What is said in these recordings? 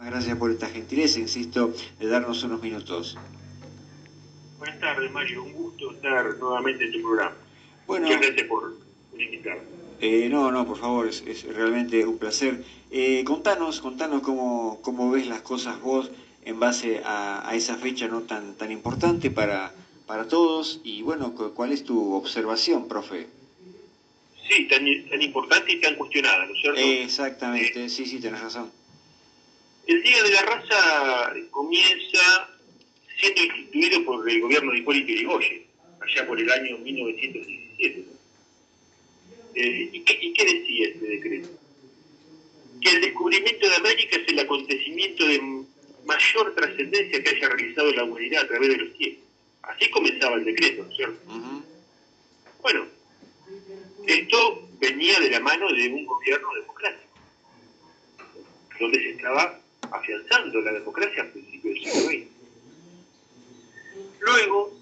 Gracias por esta gentileza, insisto, de darnos unos minutos. Buenas tardes, Mario. Un gusto estar nuevamente en tu programa. Bueno, muchas gracias por invitarme. No, por favor, es realmente un placer. Contanos cómo ves las cosas vos en base a esa fecha no tan importante para todos y bueno, ¿cuál es tu observación, profe? Sí, tan importante y tan cuestionada, ¿no es cierto? Exactamente, sí, tenés razón. El Día de la Raza comienza siendo instituido por el gobierno de Hipólito Yrigoyen, allá por el año 1917. ¿Y qué decía este decreto? Que el descubrimiento de América es el acontecimiento de mayor trascendencia que haya realizado la humanidad a través de los tiempos. Así comenzaba el decreto, ¿no es cierto? Bueno, esto venía de la mano de un gobierno democrático, donde se estaba afianzando la democracia a principios del siglo XX. Luego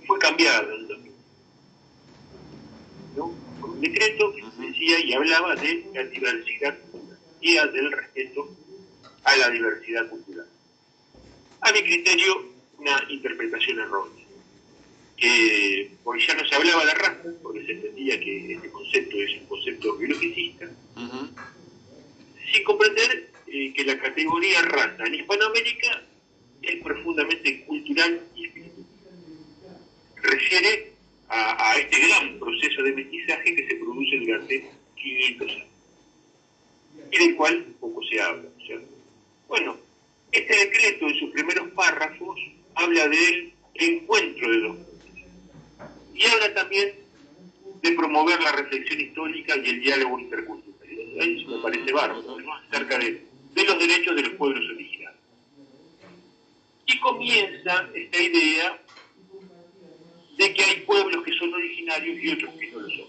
fue cambiado en el 2000, ¿no? Por un decreto que decía y hablaba de la diversidad cultural y del respeto a la diversidad cultural. A mi criterio, una interpretación errónea. Porque ya no se hablaba de raza, porque se entendía que este concepto es un concepto biologicista, sin comprender que la categoría raza en Hispanoamérica es profundamente cultural y espiritual. Refiere a este gran proceso de mestizaje que se produce durante 500 años y del cual poco se habla, ¿cierto? Bueno, este decreto en sus primeros párrafos habla del encuentro de dos mundos y habla también de promover la reflexión histórica y el diálogo intercultural. Eso me parece bárbaro, ¿no? Acerca de los derechos de los pueblos originarios. Y comienza esta idea de que hay pueblos que son originarios y otros que no lo son.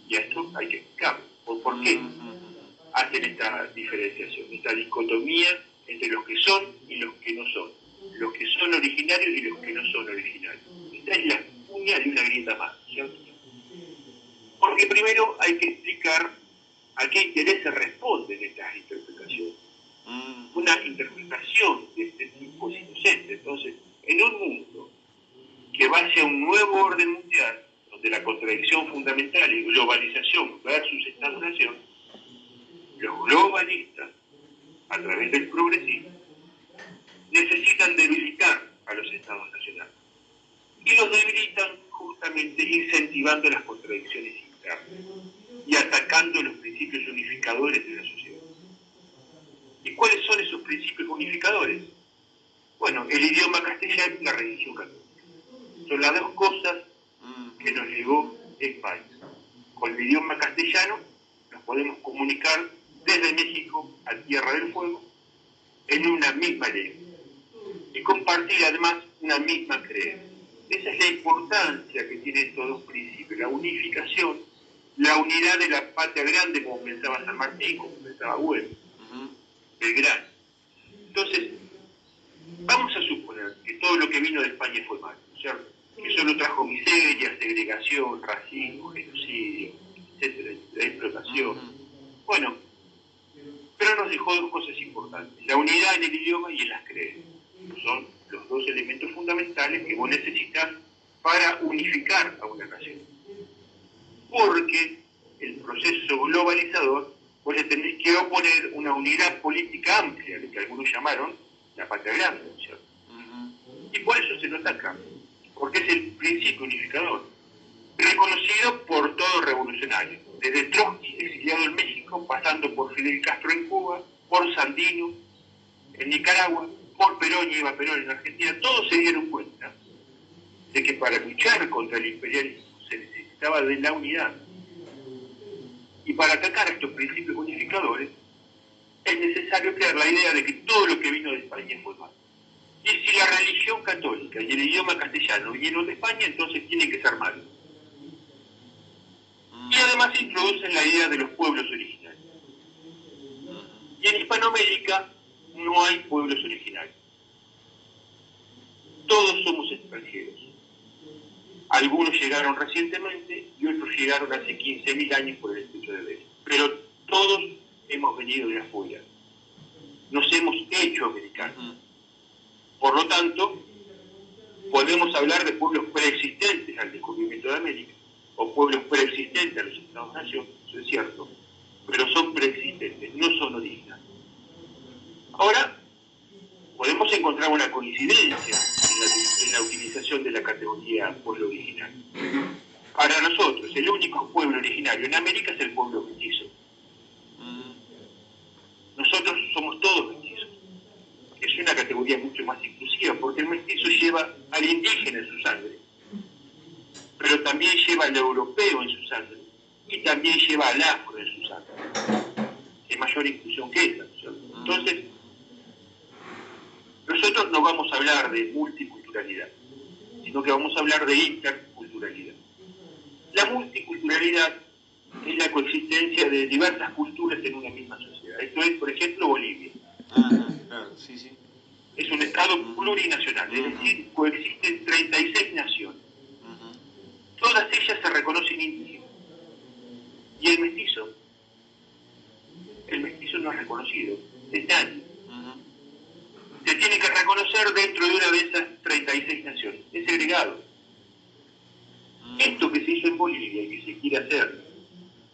Y a esto hay que explicarlo. ¿Por qué hacen esta diferenciación, esta dicotomía entre los que son y los que no son? Los que son originarios y los que no son originarios. Esta es la cuña de una grieta más, ¿cierto? Porque primero hay que explicar a qué intereses responden estas interpretaciones. Una interpretación de este tipo es inocente. Entonces, en un mundo que va hacia un nuevo orden mundial, donde la contradicción fundamental es globalización versus Estado-nación, los globalistas, a través del progresismo, necesitan debilitar a los Estados nacionales. Y los debilitan justamente incentivando las contradicciones internas y atacando los principios unificadores de la sociedad. ¿Y cuáles son esos principios unificadores? Bueno, el idioma castellano y la religión católica. Son las dos cosas que nos llegó España. Con el idioma castellano nos podemos comunicar desde México a Tierra del Fuego en una misma lengua y compartir además una misma creencia. Esa es la importancia que tienen estos dos principios, la unificación, la unidad de la patria grande, como pensaba San Martín, como pensaba Güell, Belgrano. Entonces, vamos a suponer que todo lo que vino de España fue malo, ¿cierto? Que solo trajo miseria, segregación, racismo, genocidio, etcétera, explotación. Bueno, pero nos dejó dos cosas importantes: la unidad en el idioma y en las creencias. Son los dos elementos fundamentales que vos necesitas para unificar a una nación. Porque el proceso globalizador, vos le tenés que oponer una unidad política amplia, lo que algunos llamaron la patria grande, ¿cierto? Y por eso se lo ataca, porque es el principio unificador, reconocido por todo revolucionario, desde Trotsky, exiliado en México, pasando por Fidel Castro en Cuba, por Sandino en Nicaragua, por Perón y Eva Perón en Argentina. Todos se dieron cuenta de que para luchar contra el imperialismo se necesitaba de la unidad. Y para atacar estos principios unificadores es necesario crear la idea de que todo lo que vino de España fue malo. Y si la religión católica y el idioma castellano vinieron de España, entonces tiene que ser malo. Y además introducen la idea de los pueblos originarios. Y en Hispanoamérica no hay pueblos originarios. Todos somos extranjeros. Algunos llegaron recientemente y otros llegaron hace 15.000 años por el estrecho de Bering. Pero todos hemos venido de afuera. nos hemos hecho americanos. Por lo tanto, podemos hablar de pueblos preexistentes al descubrimiento de América, o pueblos preexistentes a los Estados-nación, eso es cierto, pero son preexistentes, no son originales. Ahora, podemos encontrar una coincidencia en la utilización de la categoría pueblo original. Para nosotros, el único pueblo originario en América es el pueblo mestizo. Nosotros somos todos mestizos. Es una categoría mucho más inclusiva, porque el mestizo lleva al indígena en su sangre, pero también lleva al europeo en su sangre, y también lleva al afro en su sangre. Hay mayor inclusión que esa, ¿cierto? Entonces, nosotros no vamos a hablar de multiculturalidad, sino que vamos a hablar de interculturalidad. La multiculturalidad es la coexistencia de diversas culturas en una misma sociedad. Esto es, por ejemplo, Bolivia. Claro, sí, sí. Es un estado plurinacional, es decir, coexisten 36 naciones. Todas ellas se reconocen indígenas. Y el mestizo no es reconocido, es nadie. Se tiene que reconocer dentro de una de esas 36 naciones, es segregado. Esto que se hizo en Bolivia y que se quiere hacer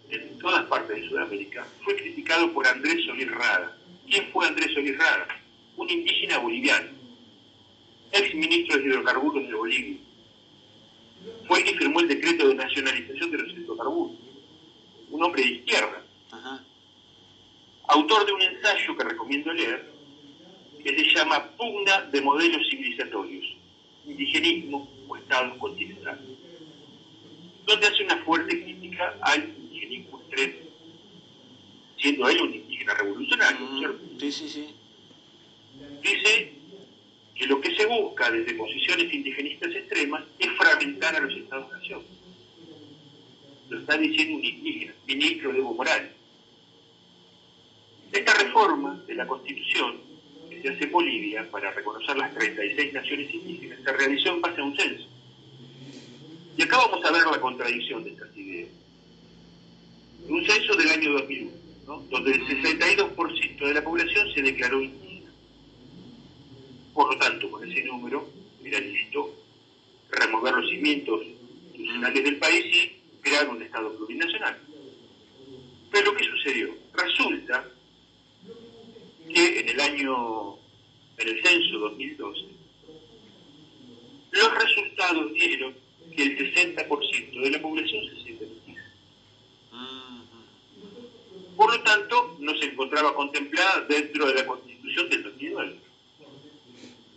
en todas partes de Sudamérica fue criticado por Andrés Solís Rada. ¿Quién fue Andrés Solís Rada? Un indígena boliviano, ex ministro de hidrocarburos de Bolivia. Fue el que firmó el decreto de nacionalización de los hidrocarburos. Un hombre de izquierda. Autor de un ensayo que recomiendo leer, que se llama Pugna de modelos civilizatorios, indigenismo o estados continentales, donde hace una fuerte crítica al indigenismo extremo, siendo él un indígena revolucionario, ¿cierto? Sí, sí, sí. Dice que lo que se busca desde posiciones indigenistas extremas es fragmentar a los Estados-nación. Lo está diciendo un indígena, ministro de Evo Morales. Esta reforma de la Constitución que se hace en Bolivia para reconocer las 36 naciones indígenas se realizó en base a un censo. Y acá vamos a ver la contradicción de estas ideas. Un censo del año 2001, ¿no? Donde el 62% de la población se declaró indígena. Por lo tanto, con ese número era lícito remover los cimientos institucionales del país y crear un Estado plurinacional. Pero ¿qué sucedió? Resulta que en el censo 2012, los resultados dieron que el 60% de la población se siente indígena. Por lo tanto, no se encontraba contemplada dentro de la Constitución del 2009.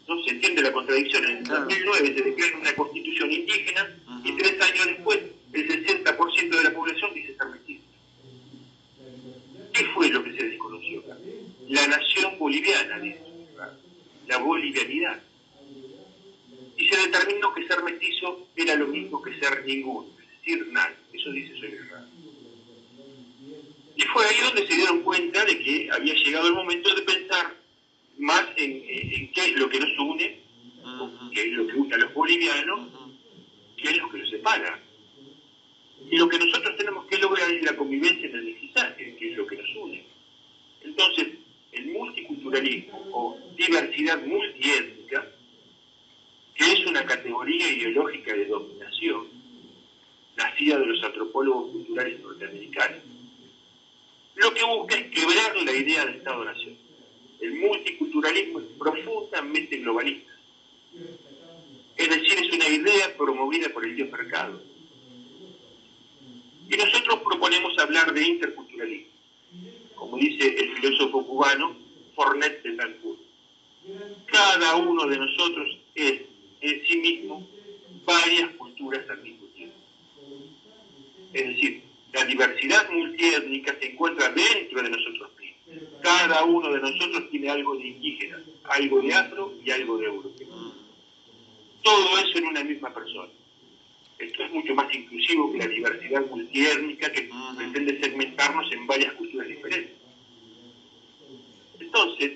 ¿No? Se entiende la contradicción. En el 2009 se declara una Constitución indígena y 3 años después el 60% de la población dice estar mestiza. ¿Qué fue lo que se desconoció acá? La nación boliviana, dice, la bolivianidad. Y se determinó que ser mestizo era lo mismo que ser ninguno, es decir, nadie. Eso dice Solís Rada. Y fue ahí donde se dieron cuenta de que había llegado el momento de pensar más en qué es lo que nos une, qué es lo que une a los bolivianos, qué es lo que los separa. Y lo que nosotros tenemos que lograr es la convivencia en el mestizaje, que es lo que nos une. Entonces, el multiculturalismo o diversidad multiétnica, que es una categoría ideológica de dominación, nacida de los antropólogos culturales norteamericanos, lo que busca es quebrar la idea de Estado-nación. El multiculturalismo es profundamente globalista. Es decir, es una idea promovida por el dios mercado. Y nosotros proponemos hablar de interculturalismo, como dice el filósofo cubano Fornet de Betancourt. Cada uno de nosotros es en sí mismo varias culturas al mismo tiempo. Es decir, la diversidad multiétnica se encuentra dentro de nosotros mismos. Cada uno de nosotros tiene algo de indígena, algo de afro y algo de europeo. Todo eso en una misma persona. Esto es mucho más inclusivo que la diversidad multiétnica que pretende segmentarnos en varias culturas diferentes. Entonces,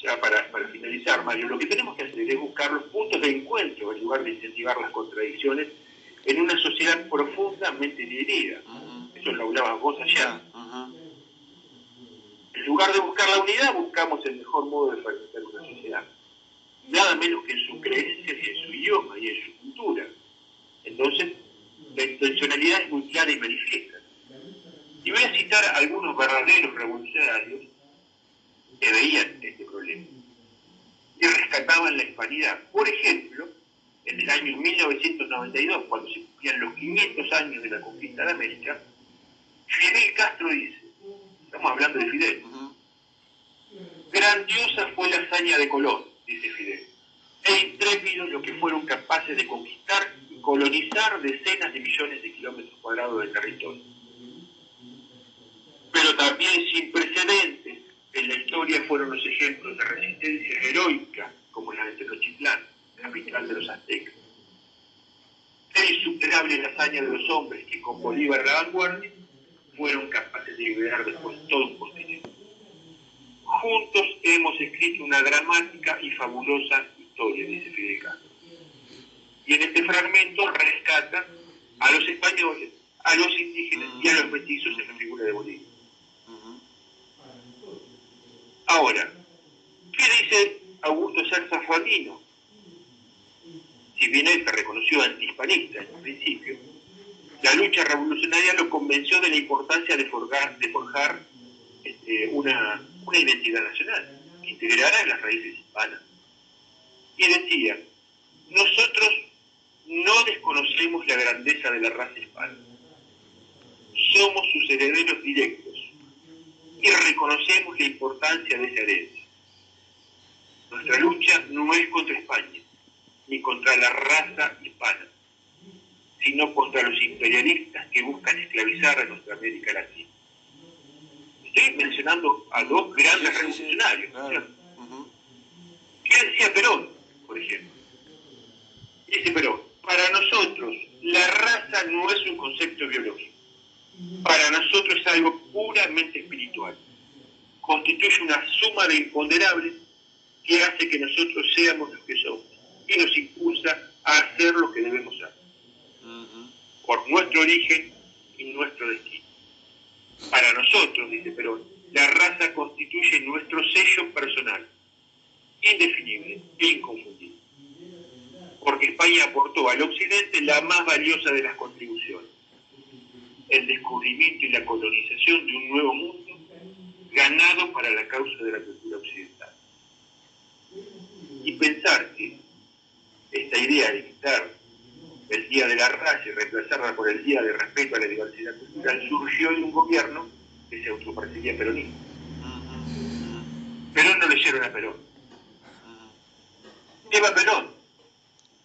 ya para finalizar, Mario, lo que tenemos que hacer es buscar los puntos de encuentro en lugar de incentivar las contradicciones en una sociedad profundamente dividida. Eso lo hablabas vos ayer. El En lugar de buscar la unidad, buscamos el mejor modo de fragmentar una sociedad. Nada menos que en sus creencias y en su idioma y en su cultura. Entonces, la intencionalidad es muy clara y manifiesta. Y voy a citar a algunos verdaderos revolucionarios que veían este problema y rescataban la hispanidad. Por ejemplo, en el año 1992, cuando se cumplían los 500 años de la conquista de América, Fidel Castro dice, estamos hablando de Fidel, grandiosa fue la hazaña de Colón, dice Fidel, e intrépidos los que fueron capaces de conquistar y colonizar decenas de millones de kilómetros cuadrados de territorio. Pero también sin precedentes en la historia fueron los ejemplos de resistencia heroica, como la de Tenochtitlán, capital de los aztecas. Es insuperable la hazaña de los hombres que con Bolívar a la vanguardia fueron capaces de liberar después todo un continente. Juntos hemos escrito una dramática y fabulosa historia, dice Fidel Castro. Y en este fragmento rescata a los españoles, a los indígenas y a los mestizos en la figura de Bolívar. Ahora, ¿qué dice Augusto Cerza Juanino? Si bien él se reconoció antihispanista en un principio, la lucha revolucionaria lo convenció de la importancia de forjar una identidad nacional que integrara las raíces hispanas. Y decía, nosotros no desconocemos la grandeza de la raza hispana, somos sus herederos directos y reconocemos la importancia de esa herencia. Nuestra lucha no es contra España, ni contra la raza hispana, sino contra los imperialistas que buscan esclavizar a nuestra América Latina. Estoy mencionando a dos grandes revolucionarios. Claro. ¿Qué decía Perón, por ejemplo? Dice Perón, para nosotros la raza no es un concepto biológico. Para nosotros es algo puramente espiritual. Constituye una suma de imponderables que hace que nosotros seamos los que somos y nos impulsa a hacer lo que debemos hacer. Por nuestro origen y nuestro destino. Para nosotros, dice Perón, la raza constituye nuestro sello personal, indefinible e inconfundible. Porque España aportó al occidente la más valiosa de las contribuciones, el descubrimiento y la colonización de un nuevo mundo ganado para la causa de la cultura occidental. Y pensar que esta idea de quitar el Día de la Raza y reemplazarla por el Día de Respeto a la Diversidad Cultural surgió de un gobierno que se autopercibía peronista. Perón no leyeron a Perón. Eva Perón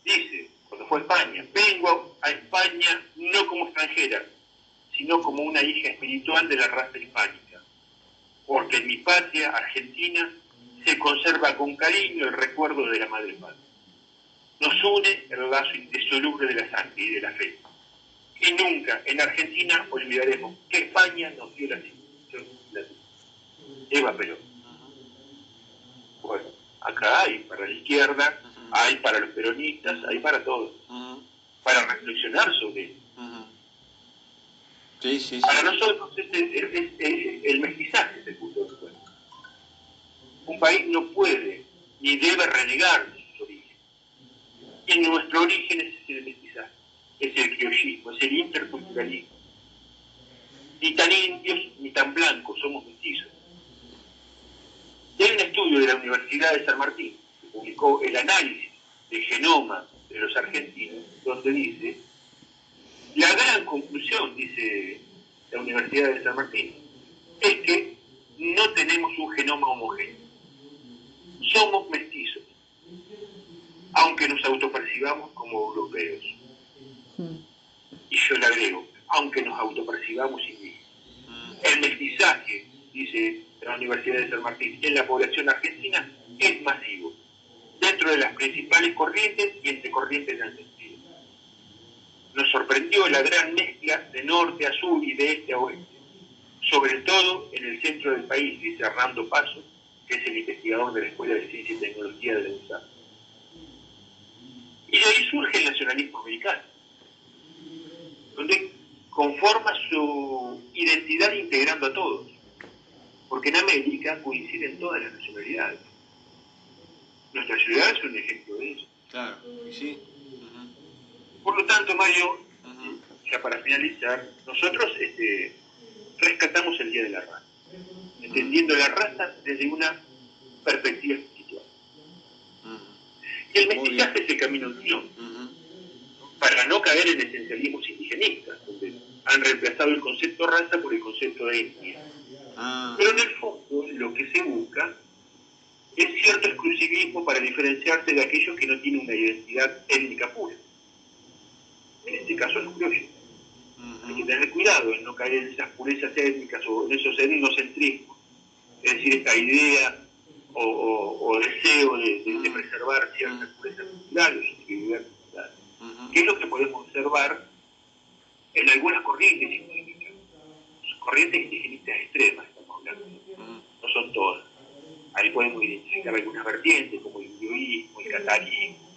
dice, cuando fue a España, vengo a España no como extranjera, sino como una hija espiritual de la raza hispánica, porque en mi patria, Argentina, se conserva con cariño el recuerdo de la madre patria. Nos une el lazo indisoluble de la sangre y de la fe. Y nunca en Argentina olvidaremos que España nos dio la civilización. Eva Perón. Bueno, acá hay para la izquierda, hay para los peronistas, hay para todos. Para reflexionar sobre eso. Sí. Para nosotros el mestizaje es el punto de encuentro. Un país no puede ni debe renegar de sus orígenes. Y nuestro origen es el mestizaje, es el criollismo, es el interculturalismo. Ni tan indios ni tan blancos, somos mestizos. Y hay un estudio de la Universidad de San Martín que publicó el análisis del genoma de los argentinos, donde dice, la gran conclusión, dice la Universidad de San Martín, es que no tenemos un genoma homogéneo. Somos mestizos, aunque nos autopercibamos como europeos. Y yo le agrego, aunque nos autopercibamos indígenas. El mestizaje, dice la Universidad de San Martín, en la población argentina es masivo, dentro de las principales corrientes y entre corrientes de ancestría. Nos sorprendió la gran mezcla de norte a sur y de este a oeste, sobre todo en el centro del país, dice Hernando Paso, que es el investigador de la Escuela de Ciencia y Tecnología de la UNSAR. Y de ahí surge el nacionalismo americano, donde conforma su identidad integrando a todos. porque en América coinciden todas las nacionalidades. Nuestra ciudad es un ejemplo de eso. Claro, sí. Por lo tanto, Mario, ya para finalizar, nosotros rescatamos el Día de la Raza, entendiendo la raza desde una perspectiva espiritual. Y el mestizaje es el camino del triunfo, para no caer en esencialismos indigenistas, donde han reemplazado el concepto raza por el concepto de etnia. Pero en el fondo lo que se busca es cierto exclusivismo para diferenciarse de aquellos que no tienen una identidad étnica pura. En este caso los criollos. Hay que tener cuidado en no caer en esas purezas étnicas o en esos etnocentrismos. Es decir, esta idea o deseo de preservar ciertas purezas culturales o sensibilidad cultural. Que es lo que podemos observar en algunas corrientes indígenas. Corrientes indigenistas extremas, estamos hablando. No son todas. Ahí podemos identificar algunas vertientes, como el indioísmo, el catarismo,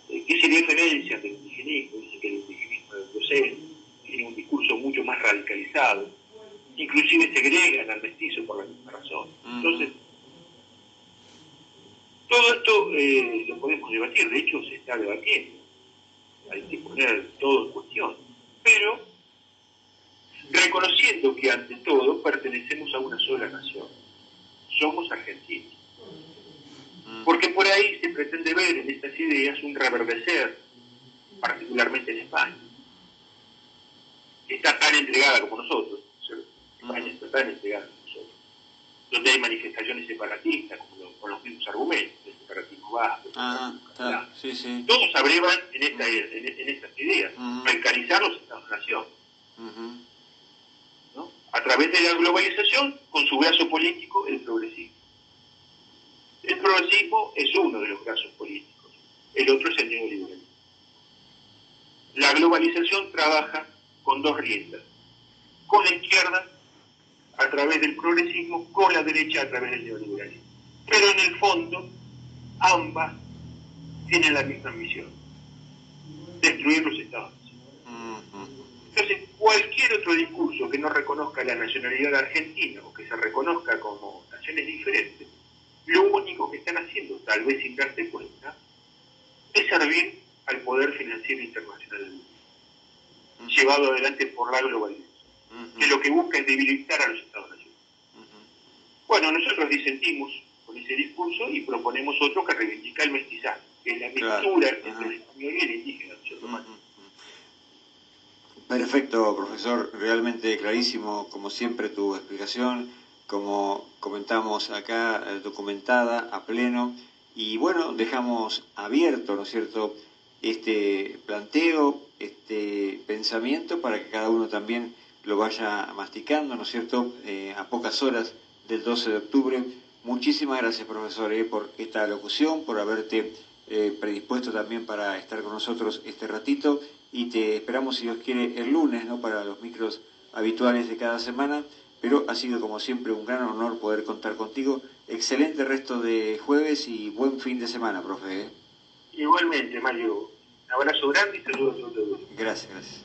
que se diferencian del indigenismo. Dicen que el indigenismo es docente, tiene un discurso mucho más radicalizado, inclusive segregan al mestizo por la misma razón. Entonces, todo esto lo podemos debatir, de hecho se está debatiendo, hay que poner todo en cuestión, pero reconociendo que ante todo pertenecemos a una sola nación, somos argentinos. Porque por ahí se pretende ver en estas ideas un reverdecer, particularmente en España, que está tan entregada como nosotros, ¿cierto? España está tan entregada como nosotros, donde hay manifestaciones separatistas con los mismos argumentos, el separatismo vasco, sí. Todos abrevan en estas ideas, precarizar los Estados-nación, ¿no? A través de la globalización, con su brazo político, el progresismo. El progresismo es uno de los brazos políticos, el otro es el neoliberalismo. La globalización trabaja con dos riendas, con la izquierda a través del progresismo, con la derecha a través del neoliberalismo. Pero en el fondo, ambas tienen la misma misión, destruir los Estados. Entonces, cualquier otro discurso que no reconozca la nacionalidad argentina o que se reconozca como naciones diferentes, lo único que están haciendo, tal vez sin darse cuenta, es servir al poder financiero internacional, llevado adelante por la globalización, que lo que busca es debilitar a los Estados-nación. Bueno, nosotros disentimos con ese discurso y proponemos otro que reivindica el mestizaje, que es la mixtura entre el español y el indígena, ¿cierto? Perfecto, profesor, realmente clarísimo, como siempre, tu explicación, como comentamos acá, documentada a pleno, y bueno, dejamos abierto, ¿no es cierto?, este planteo, este pensamiento, para que cada uno también lo vaya masticando, ¿no es cierto?, a pocas horas del 12 de octubre. Muchísimas gracias, profesor, por esta locución, por haberte predispuesto también para estar con nosotros este ratito, y te esperamos, si Dios quiere, el lunes, ¿no?, para los micros habituales de cada semana, pero ha sido como siempre un gran honor poder contar contigo. Excelente resto de jueves y buen fin de semana, profe. Igualmente, Mario, un abrazo grande y saludos a todos. Gracias.